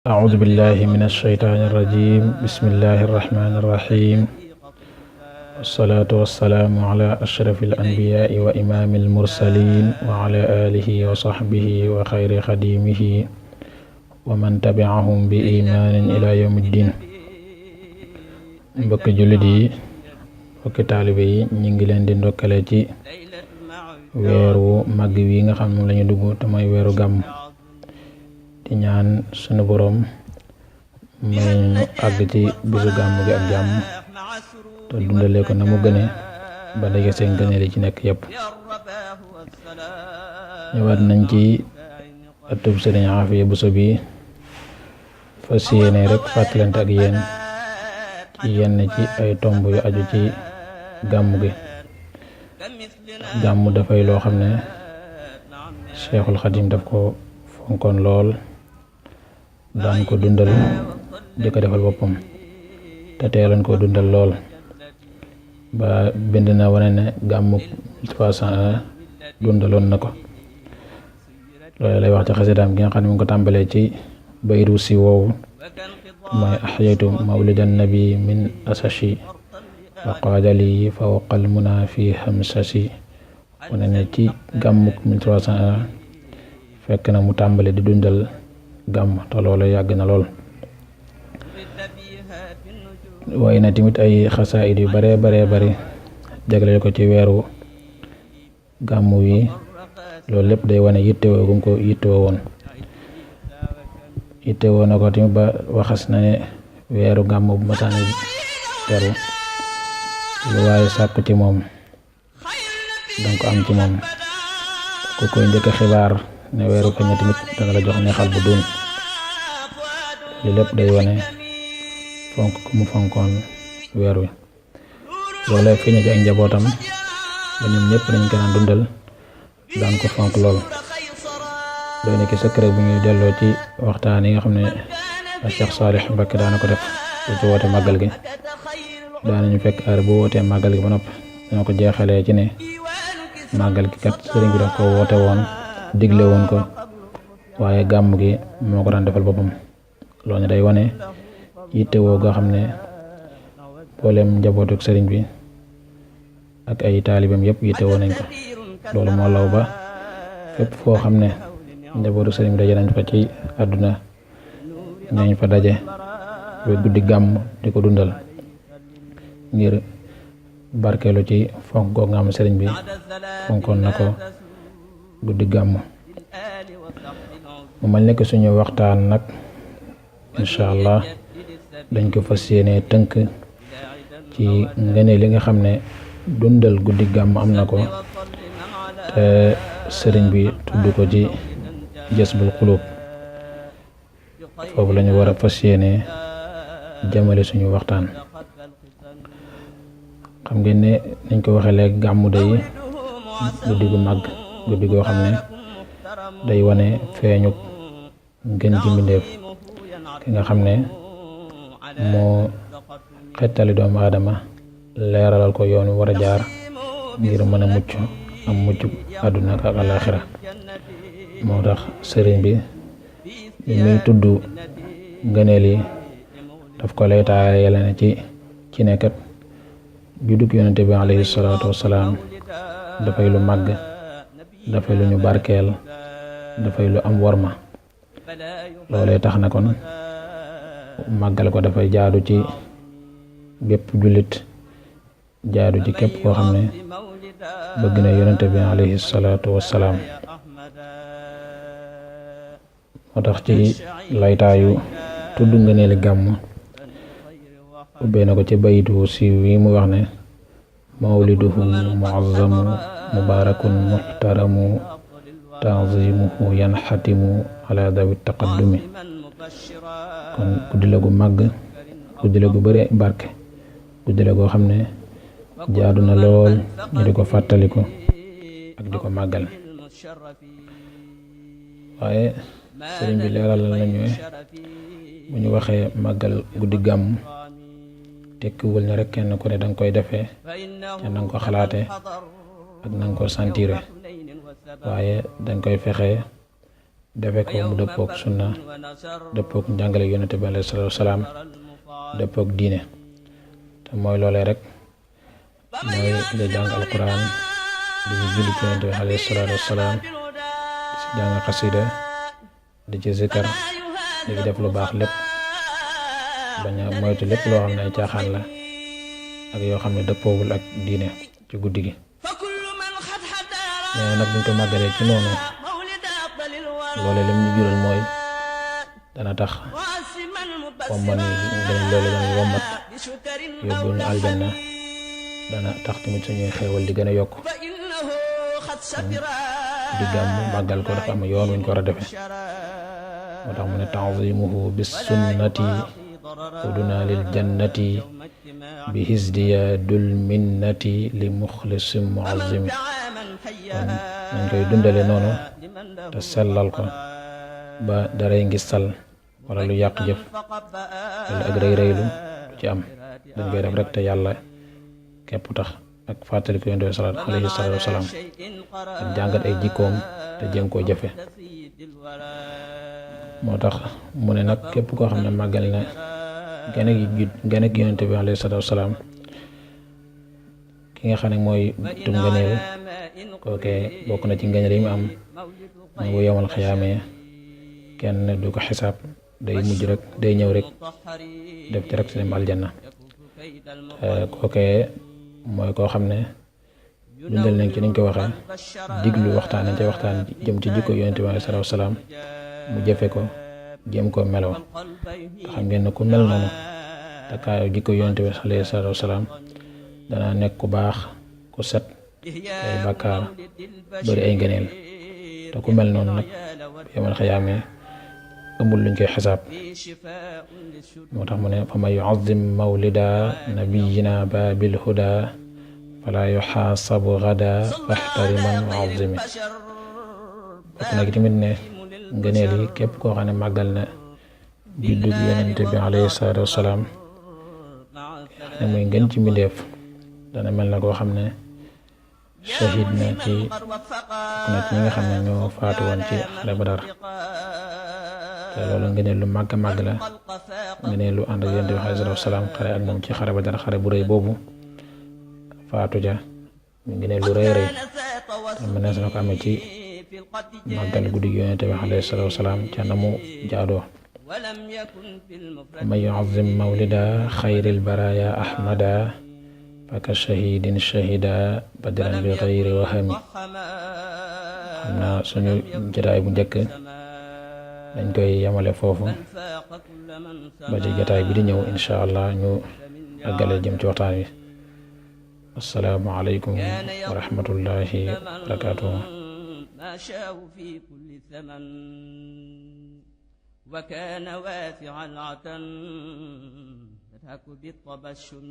أعوذ بالله من الشيطان الرجيم بسم الله الرحمن الرحيم والصلاة والسلام على أشرف الأنبياء وإمام المرسلين وعلى آله وصحبه وخير خديمه ومن تبعهم بإيمان إلى يوم الدين. mbokki jullit yi, mbokki taalibe yi, ñu ngi leen di ndokkale ci weeru màgg wi nga xam ne lañu dugg te mooy weeru gàmm, di ñaan sunu boroom may ñu àgg ci bisu gàmm gi ak jàmm te dundale ko na mu gëne ba dege seen gëneel yi ci nekk yépp. ñëwaat nañ ci atub Sëriñ Aafiya Buso bi fas yéene rek fàttalante ak yéen ci yenn ci ay tomb yu aju ci gàmm gi. gàmm dafay loo xam ne Seexul Xadim daf ko fonkoon lool, daan ko dundal di ko defal boppam te teeloon ko dundal lool ba bind na wane ne gàmmu 301 dundaloon na ko. loolu lay wax ci xasidaam gi nga xam ne mu ngi ko tàmbalee ci bayru si woowu mooy axyaytu mawlidan nabi min asashi wa qaadali fawqal muna fi hamsasi. wane ne ci gàmmuk 1301 fekk na mu tàmbale di dundal gàmm te loolu yàgg na lool. waaye na tamit ay xasaayid yu bare jagleel ko ci weeru gàmm wi. loolu lépp day wane yittewoo gum ko yittewoo woon. yittewoo na ko tamit ba waxas na ne weeru gàmm bu masaana teru lu waaye sàkku ci moom danga ko am ci moom. ku koy njëkk xibaar ne weeru feeñ tamit dana la jox neexal bu duun. li lépp day wane fonk ku mu fonkoon weer wi. loolee feeñ ci ak njabootam ba ñoom ñëpp dañ ko daan dundal, daan ko fonk lool. doy na ki secret bu ñuy delloo ci waxtaan yi nga xam ne Cheikh Saalih Mbacké daana ko def ci woote màggal gi. daanañu fekk heure bu wootee màggal gi ba noppi dana ko jeexalee ci ne màggal gi kat sëriñ bi daf ko woote woon, digle woon ko, waaye gàmm gi moo ko daan defal boppam. loolu day wane yittewoo goo xam ne mboolem njabootuk sëriñ bi ak ay taalibeem yëpp yittewoo nañ ko. loolu moo law ba fépp foo xam ne njabootuk sëriñ bi daje nañ fa ci àdduna ñañ fa daje ba guddi gàmm di ko dundal ngir barkeelu ci fonk goo nga xam sëriñ bi fonkoon na ko guddi gàmm. mu mel ne que suñu waxtaan nag incha allah dañ ko fas yéene tënk ci ngëneel li nga xam ne dundal guddi gàmm am na ko te sëriñ bi tudd ko ci Jazbul Qulub. foofu lañu war a fas yéene jëmale suñu waxtaan. xam ngeen ne nañ ko waxee léegi gàmmu day guddi gu màgg, guddi goo xam ne day wane feeñu ngën ji mbindéef ki nga xam ne moo xettali doomu aadama, leeralal ko yoon wi war a jaar ngir mën a mucc am mucc àdduna ak àllaaxira. moo tax sëriñ bi muy tudd ngëneel yi daf ko lay taayale ne ci nekkat juddug yonente bi alayhi salaatu wasalaam dafay lu màgg, dafay lu ñu barkeel, dafay lu am worma. loolee tax na kon màggal ko dafay jaadu ci bépp jullit, jaadu ci képp koo xam ne bëgg na yonente bi alayhi salaatu wasalaam. moo tax ci laytaayu tudd ngëneeli gàmm ubbee na ko ci baytu siiw yi mu wax ne mawliduhu muazzamu mubarakun muhtaramu tanzimuhu yanxatimu ala dawi taqaddumi. kon guddi la gu màgg, guddi la gu bëri barke, guddi la goo xam ne jaadu na lool ñu di ko fàttaliku ak di ko màggal. waaye sëriñ bi leeral nañu bu ñu waxee màggal guddi gàmm tekkiwul ne rek kenn ku ne danga koy defee te nanga ko xalaate ak nanga ko sentire, waaye danga koy fexe defe ko mu dëppook sunna dëppook njàngale yonente bi alayhi salaatu wasalaam dëppook diine te mooy loolee rek mooy di jàng alquran di ci julli ci yonente bi alayhi salaatu wasalaam di ci jàng xasida di ci zikar di ci def lu baax lépp bañ a moytu lépp loo xam ne ay caaxaan la ak yoo xam ne dëppoowul ak diine ci guddi gi nee nag buñ ko màggalee ci noonu loole lim ñu jural mooy dana tax womman gën loolu dana wommat yóbbu ñu aljanna dana tax tamit suñuy xéewal di gën a yokk di gàmmu màggal ko dafa am yoon wuñ ko war a defe moo tax mu ne ta'zimuhu bis sunnati uduna lil jannati bi hisdiyadul minnati li muxlisim muazzimi kon nañ koy dundale noonu te sellal ko ba daray ngistal wala lu yàq jëf wala ak rëy rëylu du ci am dañ koy def rek te yàlla képp tax ak fàttali ko yonent bi alayhi salaatu wasalaam ak jàngat ay jikkoom te jéem koo jëfe moo tax mu ne nag képp koo xam ne màggal na gane gi yonent bi alayhi salaatu wasalaam ki nga xam ne mooy tum ngëneel kookee bokk na ci ngëneel yi mu am mooy bu yomal xiyaamee kenn du ko xisaab day mujj rek day ñëw rek def ci rek si dem aljanna kookee mooy koo xam ne dundal nañ ci niñ ko waxee diglu waxtaan nañ ca waxtaan jëm ci jikko yonent bi alayhi salaatu wasalaam mu jëfe ko jéem ko meloo xam ngeen ne ku mel noonu te kaayo jikko yonent bi alayhi salaatu wasalaam dana nekk ku baax ku set ay bàkkaar bari ay ngëneel te ku mel noonu nag yamal xiyaamee amul luñ koy xisaab moo tax mu ne fa man yu'azzim mawlida nabiyina babil huda fala yuxaasabu gada faxtariman mu'azzimi bokk nag tamit ne ngëneel yi képp koo xam ne màggal na juddu bi yonente bi alayhi salaatu wasalaam ne muy ngën ci mbindeef dana mel na koo xam ne shahid na ci ñi nga xam ne ñoo faatu woon ci xare Badar te loolu ngëneel lu màgg màgg la ngëneel lu ànd ak yonent bi alayhi salaatu wasalaam xare ak moom ci xare Badar xare bu rëy boobu faatu ja ngëneel lu rëy rëy te mënees na ko amee ci màggal guddi yonent bi alayhi salaatu wasalaam ca na mu jaadoo man yu'azzim mawlida xayril baraya ahmada faka shahidin shahida badran bi xayri wahami xam naa suñu jotaay bu njëkk dañ koy yamale foofu ba ci jotaay bi di ñëw insha allah ñu àggale jëm ci waxtaan wi assalaamu aleykum wa rahmatullahi wa barakatuh ما شاء في كل ثمن وكان واسع العتن تضحك بالطبشم